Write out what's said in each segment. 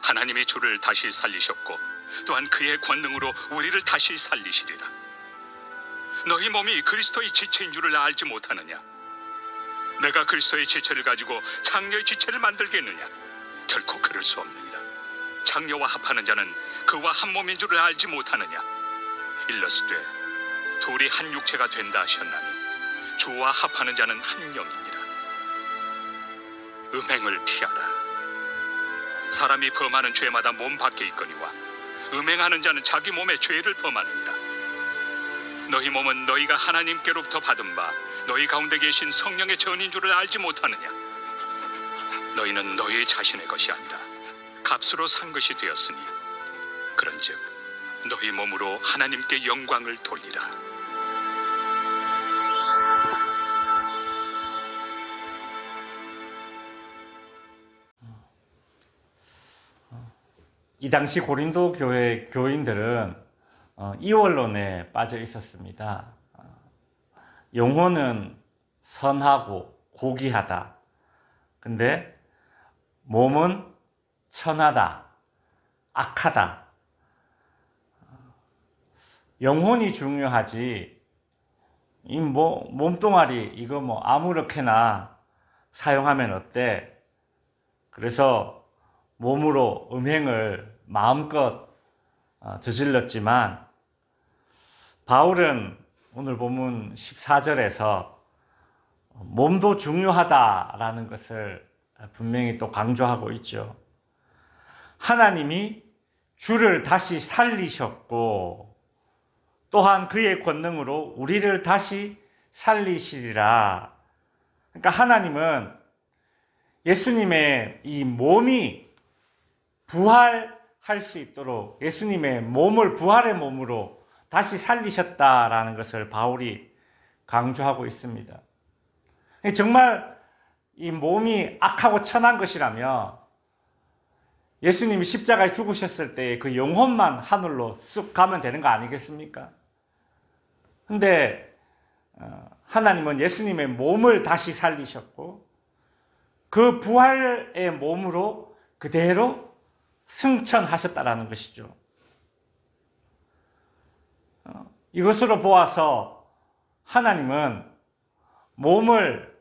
하나님이 주를 다시 살리셨고 또한 그의 권능으로 우리를 다시 살리시리라. 너희 몸이 그리스도의 지체인 줄을 알지 못하느냐? 내가 그리스도의 지체를 가지고 장녀의 지체를 만들겠느냐? 결코 그럴 수 없느니라. 장녀와 합하는 자는 그와 한 몸인 줄을 알지 못하느냐? 일러스되 둘이 한 육체가 된다 하셨나니 주와 합하는 자는 한 영이니라. 음행을 피하라. 사람이 범하는 죄마다 몸 밖에 있거니와 음행하는 자는 자기 몸에 죄를 범하느니라. 너희 몸은 너희가 하나님께로부터 받은 바 너희 가운데 계신 성령의 전인 줄을 알지 못하느냐? 너희는 너희 자신의 것이 아니라 값으로 산 것이 되었으니 그런즉 너희 몸으로 하나님께 영광을 돌리라. 이 당시 고린도 교회 교인들은 이원론에 빠져 있었습니다. 영혼은 선하고 고귀하다. 근데 몸은 천하다, 악하다. 영혼이 중요하지. 이 몸뚱아리 이거 아무렇게나 사용하면 어때? 그래서 몸으로 음행을 마음껏 저질렀지만 바울은 오늘 본문 14절에서 몸도 중요하다라는 것을 분명히 또 강조하고 있죠. 하나님이 주를 다시 살리셨고 또한 그의 권능으로 우리를 다시 살리시리라. 그러니까 하나님은 예수님의 이 몸이 부활할 수 있도록 예수님의 몸을 부활의 몸으로 다시 살리셨다라는 것을 바울이 강조하고 있습니다. 정말 이 몸이 악하고 천한 것이라면 예수님이 십자가에 죽으셨을 때 그 영혼만 하늘로 쑥 가면 되는 거 아니겠습니까? 근데 하나님은 예수님의 몸을 다시 살리셨고 그 부활의 몸으로 그대로 승천하셨다라는 것이죠. 이것으로 보아서 하나님은 몸을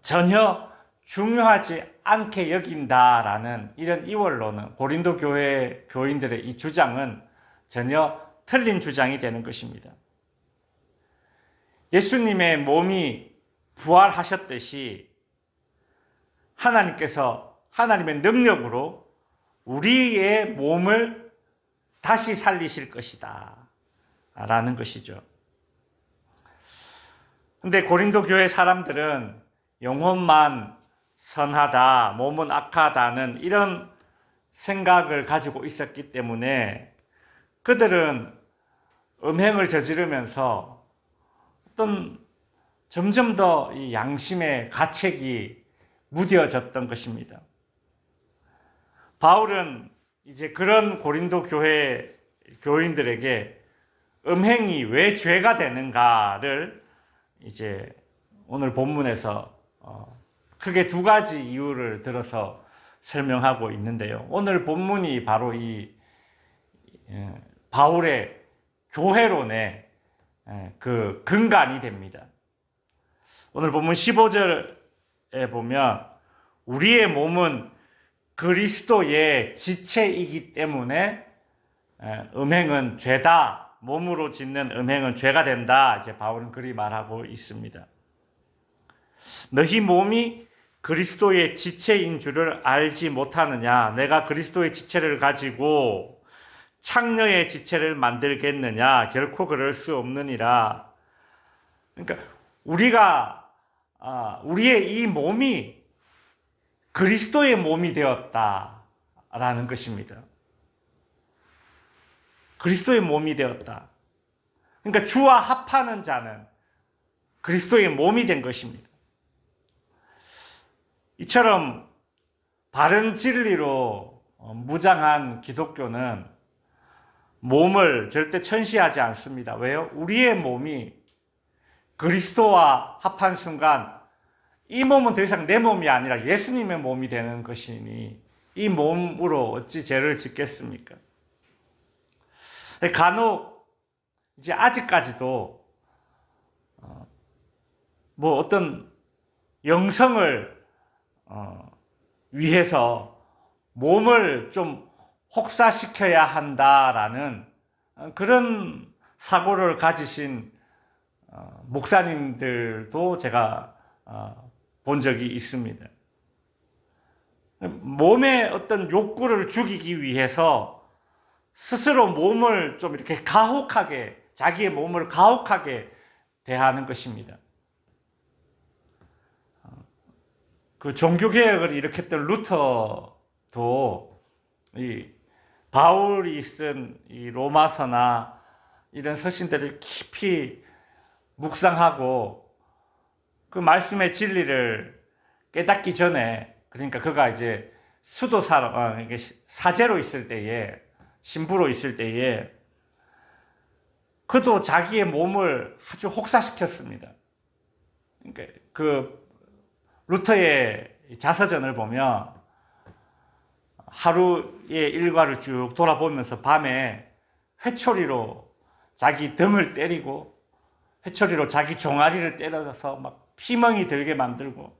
전혀 중요하지 않게 여긴다라는 이런 이원론은 고린도 교회 교인들의 이 주장은 전혀 틀린 주장이 되는 것입니다. 예수님의 몸이 부활하셨듯이 하나님께서 하나님의 능력으로 우리의 몸을 다시 살리실 것이다 라는 것이죠. 근데 고린도 교회 사람들은 영혼만 선하다, 몸은 악하다는 이런 생각을 가지고 있었기 때문에 그들은 음행을 저지르면서 어떤 점점 더 이 양심의 가책이 무뎌졌던 것입니다. 바울은 이제 그런 고린도 교회 교인들에게 음행이 왜 죄가 되는가를 이제 오늘 본문에서 크게 두 가지 이유를 들어서 설명하고 있는데요. 오늘 본문이 바로 이 바울의 교회론의 그 근간이 됩니다. 오늘 본문 15절에 보면 우리의 몸은 그리스도의 지체이기 때문에 음행은 죄다. 몸으로 짓는 음행은 죄가 된다. 이제 바울은 그리 말하고 있습니다. 너희 몸이 그리스도의 지체인 줄을 알지 못하느냐? 내가 그리스도의 지체를 가지고 창녀의 지체를 만들겠느냐? 결코 그럴 수 없느니라. 그러니까 우리의 이 몸이 그리스도의 몸이 되었다라는 것입니다. 그리스도의 몸이 되었다. 그러니까 주와 합하는 자는 그리스도의 몸이 된 것입니다. 이처럼 바른 진리로 무장한 기독교는 몸을 절대 천시하지 않습니다. 왜요? 우리의 몸이 그리스도와 합한 순간 이 몸은 더 이상 내 몸이 아니라 예수님의 몸이 되는 것이니 이 몸으로 어찌 죄를 짓겠습니까? 간혹 이제 아직까지도 뭐 어떤 영성을 위해서 몸을 좀 혹사시켜야 한다라는 그런 사고를 가지신 목사님들도 제가 본 적이 있습니다. 몸의 어떤 욕구를 죽이기 위해서 스스로 몸을 좀 이렇게 가혹하게, 자기의 몸을 가혹하게 대하는 것입니다. 그 종교개혁을 일으켰던 루터도 이 바울이 쓴 이 로마서나 이런 서신들을 깊이 묵상하고 그 말씀의 진리를 깨닫기 전에, 그러니까 그가 이제 수도사로, 사제로 있을 때에, 신부로 있을 때에 그도 자기의 몸을 아주 혹사시켰습니다. 그러니까 그 루터의 자서전을 보면 하루의 일과를 쭉 돌아보면서 밤에 회초리로 자기 등을 때리고 회초리로 자기 종아리를 때려서 막 피멍이 들게 만들고,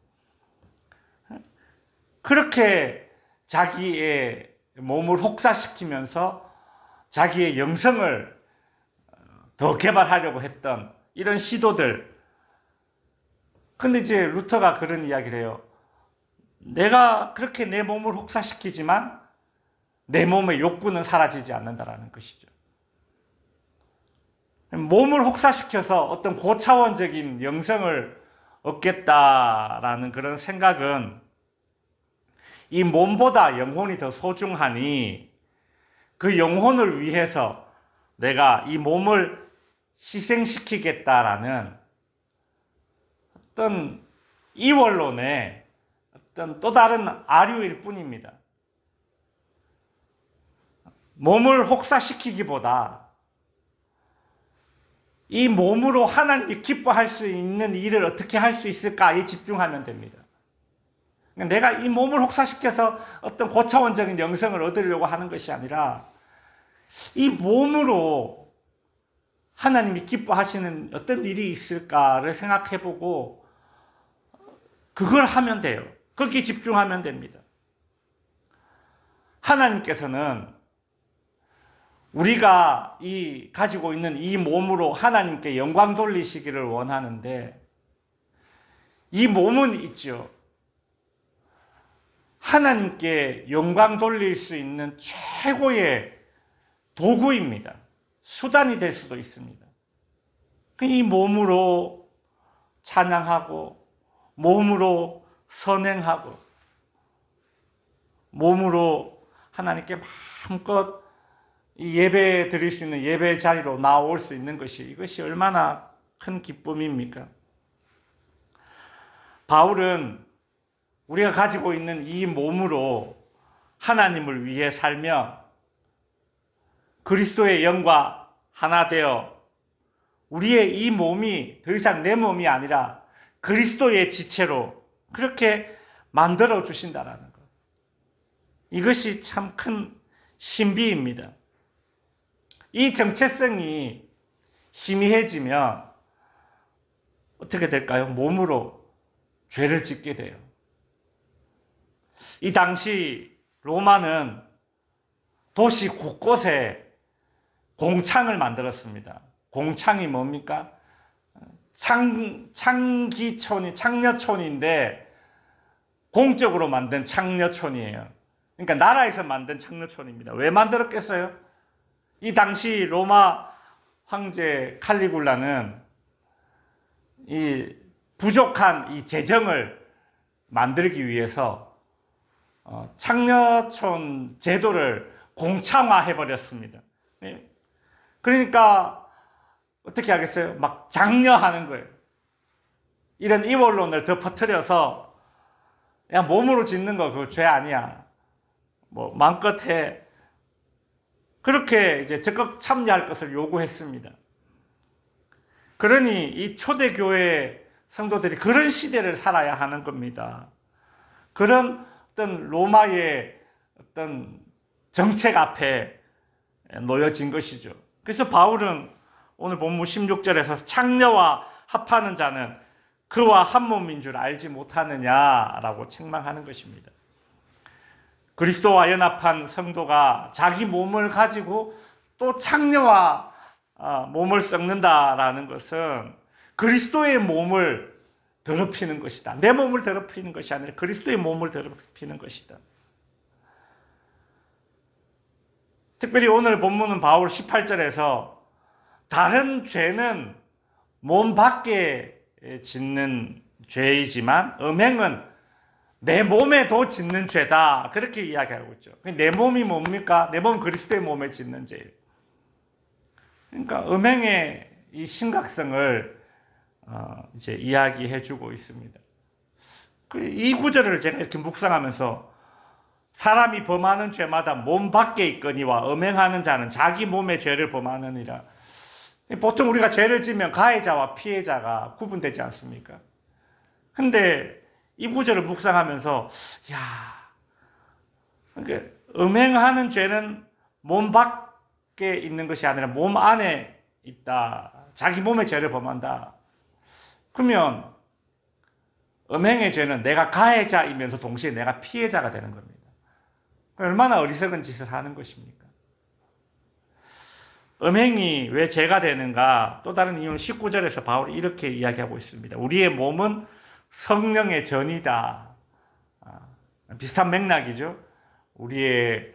그렇게 자기의 몸을 혹사시키면서 자기의 영성을 더 개발하려고 했던 이런 시도들. 근데 이제 루터가 그런 이야기를 해요. 내가 그렇게 내 몸을 혹사시키지만 내 몸의 욕구는 사라지지 않는다라는 것이죠. 몸을 혹사시켜서 어떤 고차원적인 영성을 얻겠다라는 그런 생각은 이 몸보다 영혼이 더 소중하니 그 영혼을 위해서 내가 이 몸을 희생시키겠다라는 어떤 이원론의 어떤 또 다른 아류일 뿐입니다. 몸을 혹사시키기보다 이 몸으로 하나님이 기뻐할 수 있는 일을 어떻게 할 수 있을까에 집중하면 됩니다. 내가 이 몸을 혹사시켜서 어떤 고차원적인 영성을 얻으려고 하는 것이 아니라 이 몸으로 하나님이 기뻐하시는 어떤 일이 있을까를 생각해보고 그걸 하면 돼요. 거기에 집중하면 됩니다. 하나님께서는 우리가 가지고 있는 이 몸으로 하나님께 영광 돌리시기를 원하는데, 이 몸은 있죠. 하나님께 영광 돌릴 수 있는 최고의 도구입니다. 수단이 될 수도 있습니다. 이 몸으로 찬양하고, 몸으로 선행하고, 몸으로 하나님께 마음껏 예배 드릴 수 있는 예배 자리로 나올 수 있는 것이, 이것이 얼마나 큰 기쁨입니까? 바울은 우리가 가지고 있는 이 몸으로 하나님을 위해 살며 그리스도의 영과 하나 되어 우리의 이 몸이 더 이상 내 몸이 아니라 그리스도의 지체로 그렇게 만들어 주신다라는 것. 이것이 참 큰 신비입니다. 이 정체성이 희미해지면 어떻게 될까요? 몸으로 죄를 짓게 돼요. 이 당시 로마는 도시 곳곳에 공창을 만들었습니다. 공창이 뭡니까? 창녀촌인데 공적으로 만든 창녀촌이에요. 그러니까 나라에서 만든 창녀촌입니다. 왜 만들었겠어요? 이 당시 로마 황제 칼리굴라는 이 부족한 이 재정을 만들기 위해서 창녀촌 제도를 공창화해버렸습니다. 그러니까 어떻게 하겠어요? 막 장려하는 거예요. 이런 이원론을 더 퍼뜨려서 야, 몸으로 짓는 거 그거 죄 아니야. 뭐 마음껏 해. 그렇게 이제 적극 참여할 것을 요구했습니다. 그러니 이 초대교회 성도들이 그런 시대를 살아야 하는 겁니다. 그런 어떤 로마의 어떤 정책 앞에 놓여진 것이죠. 그래서 바울은 오늘 본문 16절에서 창녀와 합하는 자는 그와 한 몸인 줄 알지 못하느냐라고 책망하는 것입니다. 그리스도와 연합한 성도가 자기 몸을 가지고 또 창녀와 몸을 썩는다라는 것은 그리스도의 몸을 더럽히는 것이다. 내 몸을 더럽히는 것이 아니라 그리스도의 몸을 더럽히는 것이다. 특별히 오늘 본문은 바울 18절에서 다른 죄는 몸 밖에 짓는 죄이지만 음행은 내 몸에도 짓는 죄다. 그렇게 이야기하고 있죠. 내 몸이 뭡니까? 내 몸은 그리스도의 몸에 짓는 죄예요. 그러니까 음행의 이 심각성을 이제 이야기해주고 있습니다. 이 구절을 제가 이렇게 묵상하면서 사람이 범하는 죄마다 몸 밖에 있거니와 음행하는 자는 자기 몸의 죄를 범하느니라. 보통 우리가 죄를 지면 가해자와 피해자가 구분되지 않습니까? 근데 이 구절을 묵상하면서 그러니까 음행하는 죄는 몸 밖에 있는 것이 아니라 몸 안에 있다. 자기 몸의 죄를 범한다. 그러면 음행의 죄는 내가 가해자이면서 동시에 내가 피해자가 되는 겁니다. 얼마나 어리석은 짓을 하는 것입니까? 음행이 왜 죄가 되는가? 또 다른 이유는 19절에서 바울이 이렇게 이야기하고 있습니다. 우리의 몸은 성령의 전이다. 비슷한 맥락이죠. 우리의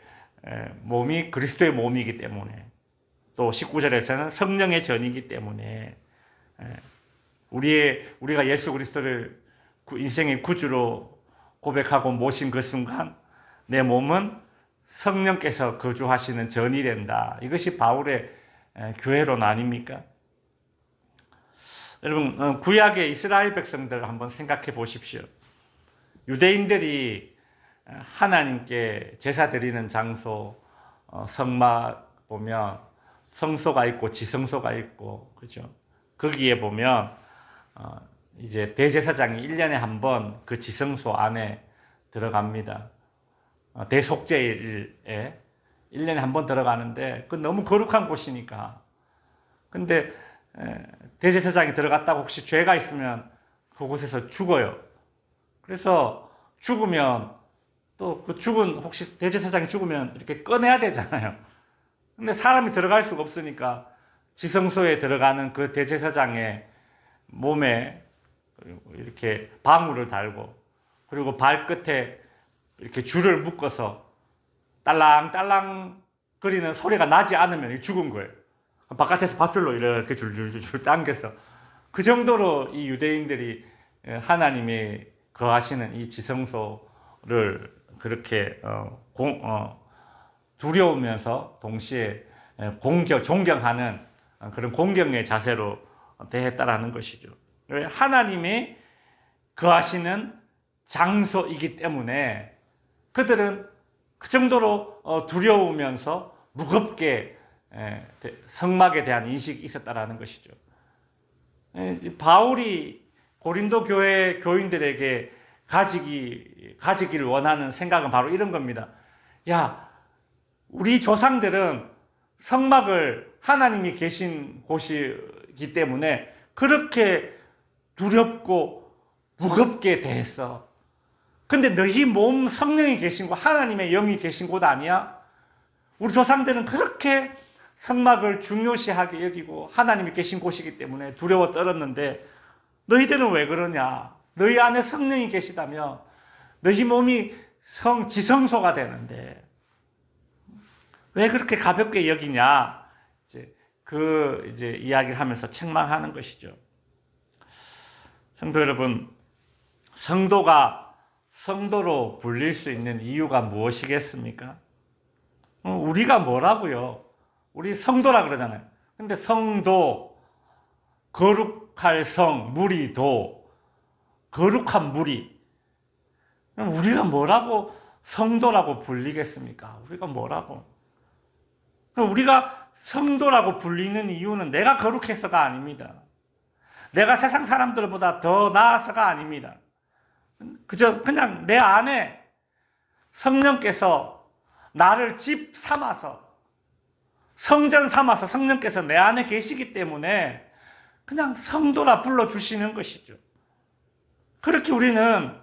몸이 그리스도의 몸이기 때문에, 또 19절에서는 성령의 전이기 때문에 우리가 예수 그리스도를 인생의 구주로 고백하고 모신 그 순간 내 몸은 성령께서 거주하시는 전이 된다. 이것이 바울의 교회론 아닙니까? 여러분, 구약의 이스라엘 백성들을 한번 생각해 보십시오. 유대인들이 하나님께 제사 드리는 장소, 성막 보면 성소가 있고 지성소가 있고, 그죠? 거기에 보면 이제 대제사장이 1년에 한 번 그 지성소 안에 들어갑니다. 대속죄일에 1년에 한 번 들어가는데 그 너무 거룩한 곳이니까. 근데 대제사장이 들어갔다고 혹시 죄가 있으면 그곳에서 죽어요. 그래서 죽으면 또 그 죽은 혹시 대제사장이 죽으면 이렇게 꺼내야 되잖아요. 근데 사람이 들어갈 수가 없으니까 지성소에 들어가는 그 대제사장의 몸에 이렇게 방울을 달고 그리고 발끝에 이렇게 줄을 묶어서 딸랑딸랑 거리는 소리가 나지 않으면 죽은 거예요. 바깥에서 밧줄로 이렇게 줄줄줄 당겨서 그 정도로 이 유대인들이 하나님이 거하시는 이 지성소를 그렇게 두려우면서 동시에 존경하는 그런 공경의 자세로 대했다라는 것이죠. 하나님이 거하시는 장소이기 때문에 그들은 그 정도로 두려우면서 무겁게 성막에 대한 인식이 있었다라는 것이죠. 바울이 고린도 교회 교인들에게 가지기를 원하는 생각은 바로 이런 겁니다. 야, 우리 조상들은 성막을 하나님이 계신 곳이기 때문에 그렇게 두렵고 무겁게 대했어. 근데 너희 몸 성령이 계신 곳, 하나님의 영이 계신 곳 아니야? 우리 조상들은 그렇게 성막을 중요시하게 여기고 하나님이 계신 곳이기 때문에 두려워 떨었는데 너희들은 왜 그러냐? 너희 안에 성령이 계시다면 너희 몸이 지성소가 되는데 왜 그렇게 가볍게 여기냐? 이제 이야기를 하면서 책망하는 것이죠. 성도 여러분, 성도가 성도로 불릴 수 있는 이유가 무엇이겠습니까? 우리가 뭐라고요? 우리 성도라 그러잖아요. 근데 성도, 거룩할 성, 무리도, 거룩한 무리. 우리가 뭐라고 성도라고 불리겠습니까? 우리가 뭐라고? 우리가 성도라고 불리는 이유는 내가 거룩해서가 아닙니다. 내가 세상 사람들보다 더 나아서가 아닙니다. 그냥 내 안에 성령께서 나를 집 삼아서, 성전 삼아서 성령께서 내 안에 계시기 때문에 그냥 성도라 불러주시는 것이죠. 그렇게 우리는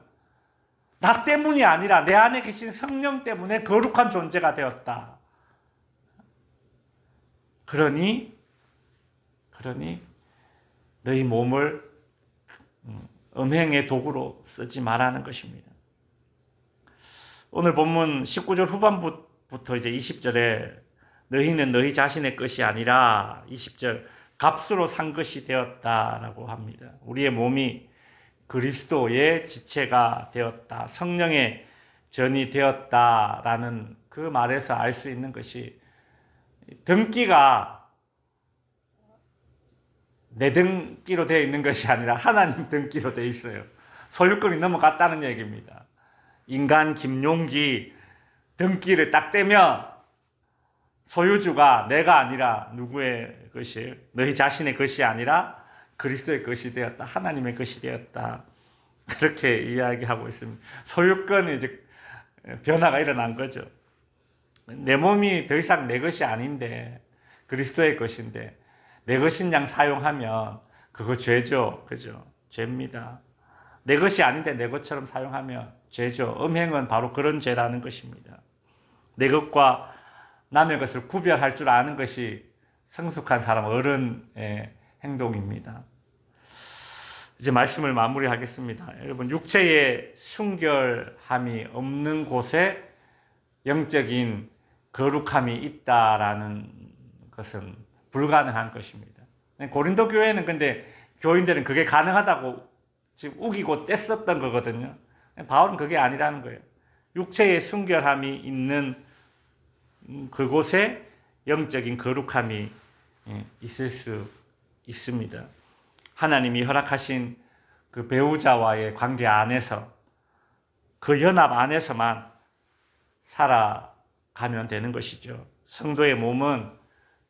나 때문이 아니라 내 안에 계신 성령 때문에 거룩한 존재가 되었다. 그러니 너희 몸을 음행의 도구로 쓰지 말라는 것입니다. 오늘 본문 19절 후반부터 이제 20절에 너희는 너희 자신의 것이 아니라 20절 값으로 산 것이 되었다라고 합니다. 우리의 몸이 그리스도의 지체가 되었다. 성령의 전이 되었다라는 그 말에서 알 수 있는 것이 등기가 내 등기로 되어 있는 것이 아니라 하나님 등기로 되어 있어요. 소유권이 넘어갔다는 얘기입니다. 인간 김용기 등기를 딱 떼면 소유주가 내가 아니라 누구의 것이에요? 너희 자신의 것이 아니라 그리스도의 것이 되었다. 하나님의 것이 되었다. 그렇게 이야기하고 있습니다. 소유권이 이제 변화가 일어난 거죠. 내 몸이 더 이상 내 것이 아닌데 그리스도의 것인데 내 것인 양 사용하면 그거 죄죠. 그죠? 죄입니다. 내 것이 아닌데 내 것처럼 사용하면 죄죠. 음행은 바로 그런 죄라는 것입니다. 내 것과 남의 것을 구별할 줄 아는 것이 성숙한 사람, 어른의 행동입니다. 이제 말씀을 마무리하겠습니다. 여러분, 육체의 순결함이 없는 곳에 영적인 거룩함이 있다라는 것은 불가능한 것입니다. 고린도 교회는 근데 교인들은 그게 가능하다고 지금 우기고 뗐었던 거거든요. 바울은 그게 아니라는 거예요. 육체의 순결함이 있는 그곳에 영적인 거룩함이 있을 수 있습니다. 하나님이 허락하신 그 배우자와의 관계 안에서 그 연합 안에서만 살아가면 되는 것이죠. 성도의 몸은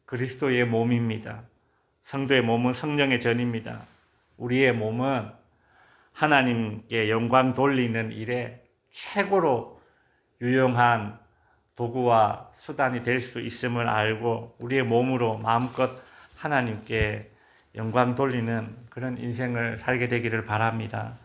그리스도의 몸입니다. 성도의 몸은 성령의 전입니다. 우리의 몸은 하나님께 영광 돌리는 일에 최고로 유용한 도구와 수단이 될 수 있음을 알고 우리의 몸으로 마음껏 하나님께 영광 돌리는 그런 인생을 살게 되기를 바랍니다.